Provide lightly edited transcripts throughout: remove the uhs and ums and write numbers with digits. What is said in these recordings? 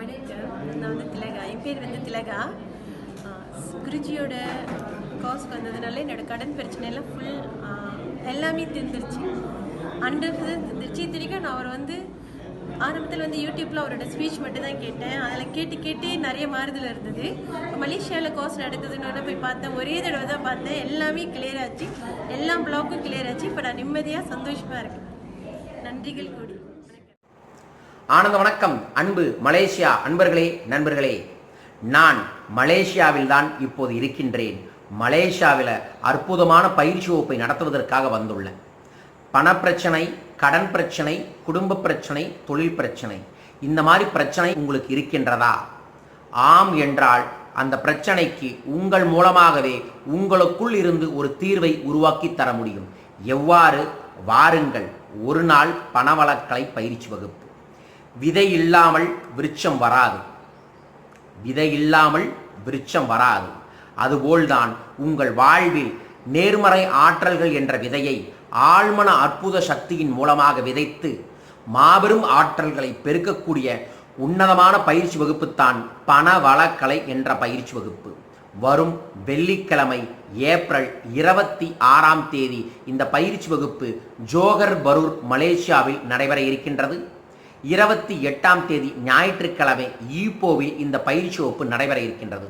வணக்கம். நான் வந்து திலகா. என் பேர் வந்து திலகா. குருஜியோட காசுக்கு வந்ததுனால என்னோடய கடன் பிரச்சனையெல்லாம் எல்லாமே தீர்ந்துருச்சு. 100% தீர்ந்துருச்சு. இத்தனைக்கும் நான் அவர் வந்து ஆரம்பத்தில் வந்து யூடியூப்பில் அவரோட ஸ்பீச் மட்டும் தான் கேட்டேன். அதில் கேட்டு நிறைய மாறுதல் இருந்தது. மலேசியாவில் கோர்ஸ் நடக்குதுன்னு போய் பார்த்தேன். ஒரே தடவை தான் பார்த்தேன். எல்லாமே கிளியர் ஆச்சு. எல்லா பிளாக்கும் கிளியர் ஆச்சு. இப்போ நான் நிம்மதியாக சந்தோஷமாக இருக்கேன். நன்றிகள் கூடி. ஆனந்த வணக்கம். அன்பு மலேசியா அன்பர்களே, நண்பர்களே, நான் மலேசியாவில் தான் இப்போது இருக்கின்றேன். மலேசியாவில் அற்புதமான பயிற்சி வகுப்பை நடத்துவதற்காக வந்துள்ளேன். பணப்பிரச்சனை, கடன் பிரச்சனை, குடும்ப பிரச்சனை, தொழில் பிரச்சனை, இந்த மாதிரி பிரச்சனை உங்களுக்கு இருக்கின்றதா? ஆம் என்றால் அந்த பிரச்சனைக்கு உங்கள் மூலமாகவே உங்களுக்குள் இருந்து ஒரு தீர்வை உருவாக்கி தர முடியும். எவ்வாறு? வாருங்கள். ஒரு நாள் பணவளக்கலை பயிற்சி வகுப்பு. விதை இல்லாமல் விருட்சம் வராது. விதை இல்லாமல் விருட்சம் வராது. அதுபோல்தான் உங்கள் வாழ்வில் நேர்மறை ஆற்றல்கள் என்ற விதையை ஆழ்மன அற்புத சக்தியின் மூலமாக விதைத்து மாபெரும் ஆற்றல்களை பெருக்கக்கூடிய உன்னதமான பயிற்சி வகுப்புத்தான் பணவளக்கலை என்ற பயிற்சி வகுப்பு. வரும் வெள்ளிக்கிழமை ஏப்ரல் 26ஆம் தேதி இந்த பயிற்சி வகுப்பு ஜோகர் பரூர் மலேசியாவில் நடைபெற இருக்கின்றது. 28ஆம் தேதி ஞாயிற்றுக்கிழமை ஈப்போவில் இந்த பயிற்சி வகுப்பு நடைபெற இருக்கின்றது.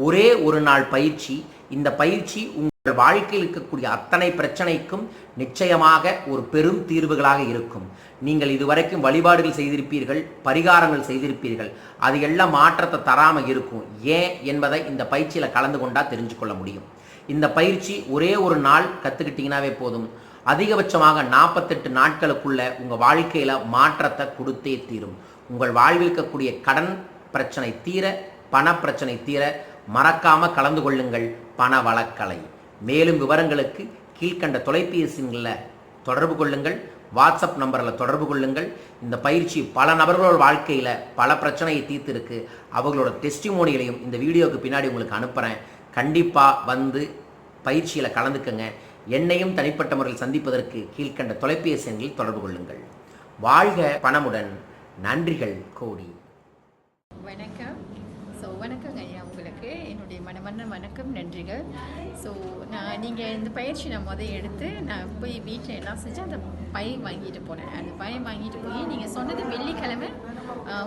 ஒரே ஒரு நாள் பயிற்சி. இந்த பயிற்சி உங்கள் வாழ்க்கையில் இருக்கக்கூடிய அத்தனை பிரச்சனைக்கும் நிச்சயமாக ஒரு பெரும் தீர்வுகளாக இருக்கும். நீங்கள் இதுவரைக்கும் வழிபாடுகள் செய்திருப்பீர்கள், பரிகாரங்கள் செய்திருப்பீர்கள், அது எல்லாம் மாற்றத்தை தராமல் இருக்கும். ஏன் என்பதை இந்த பயிற்சியில் கலந்து கொண்டா தெரிஞ்சு கொள்ள முடியும். இந்த பயிற்சி ஒரே ஒரு நாள் கற்றுக்கிட்டீங்கன்னாவே போதும். அதிகபட்சமாக 48 நாட்களுக்குள்ள உங்கள் வாழ்க்கையில் மாற்றத்தை கொடுத்தே தீரும். உங்கள் வாழ்வில் இருக்கக்கூடிய கடன் பிரச்சனை தீர, பண பிரச்சனை தீர மறக்காமல் கலந்து கொள்ளுங்கள் பணவளக்கலை. மேலும் விவரங்களுக்கு கீழ்கண்ட தொலைபேசிகளில் தொடர்பு கொள்ளுங்கள், வாட்ஸ்அப் நம்பரில் தொடர்பு கொள்ளுங்கள். இந்த பயிற்சி பல நபர்களோட வாழ்க்கையில் பல பிரச்சனையை தீர்த்திருக்கு. அவங்களோட டெஸ்டிமோனிகளையும் இந்த வீடியோவுக்கு பின்னாடி உங்களுக்கு அனுப்புகிறேன். கண்டிப்பாக வந்து பயிற்சியில் கலந்துக்கங்க. என்னையும் தனிப்பட்ட முறையில் சந்திப்பதற்கு கீழ்கண்ட தொலைபேசி எண்களில் தொடர்பு கொள்ளுங்கள். வாழ்க பணமுடன். நன்றிகள் கோடி. வணக்கம். வணக்கங்க ஐயா, உங்களுக்கு என்னுடைய மனமான வணக்கம், நன்றிகள். நீங்கள் இந்த பயிற்சி நான் எடுத்து நான் போய் வீட்டில் எல்லாம் செஞ்சு அந்த பை வாங்கிட்டு போனேன். அந்த பை வாங்கிட்டு போய் நீங்கள் சொன்னது வெள்ளிக்கிழமை,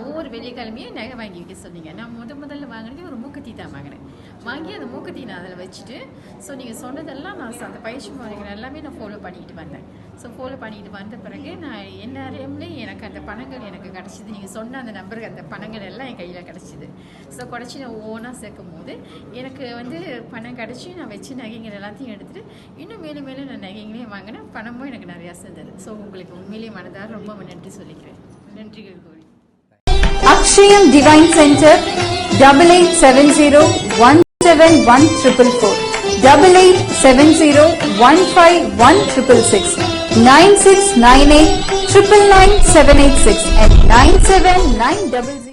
ஒவ்வொரு வெள்ளிக்கிழமையும் நகை வாங்கி வைக்க சொன்னீங்க. நான் முதல்ல வாங்கினது ஒரு மூக்குத்தி தான் வாங்கினேன். வாங்கி அந்த மூக்குத்தி நான் அதில் வச்சுட்டு நீங்கள் சொன்னதெல்லாம் நான் அந்த பயிற்சி முறைகள் எல்லாமே நான் ஃபாலோ பண்ணிக்கிட்டு வந்தேன். ஃபாலோ பண்ணிக்கிட்டு வந்த பிறகு நான் எல்லாரையும்லேயும் எனக்கு அந்த பணங்கள் எனக்கு கிடச்சிது. நீங்கள் சொன்ன அந்த நம்பருக்கு அந்த பணங்கள் எல்லாம் என் கையில் கிடச்சிது. கிடச்சி நான் ஒவ்வொன்றா சேர்க்கும் போது எனக்கு பணம் கிடச்சி நான் வச்சு நகைங்கள் எல்லாத்தையும் எடுத்துகிட்டு இன்னும் மேலும் மேலும் நான் நகைங்களையும் வாங்கினேன். பணமும் எனக்கு நிறையா சேர்ந்தது. உங்களுக்கு உண்மையிலேயே மனதார ரொம்ப நன்றி சொல்லிக்கிறேன். நன்றிகள் கோரி. Akshayam Divine Center 8870171444 8870151666 9698999786 and 97900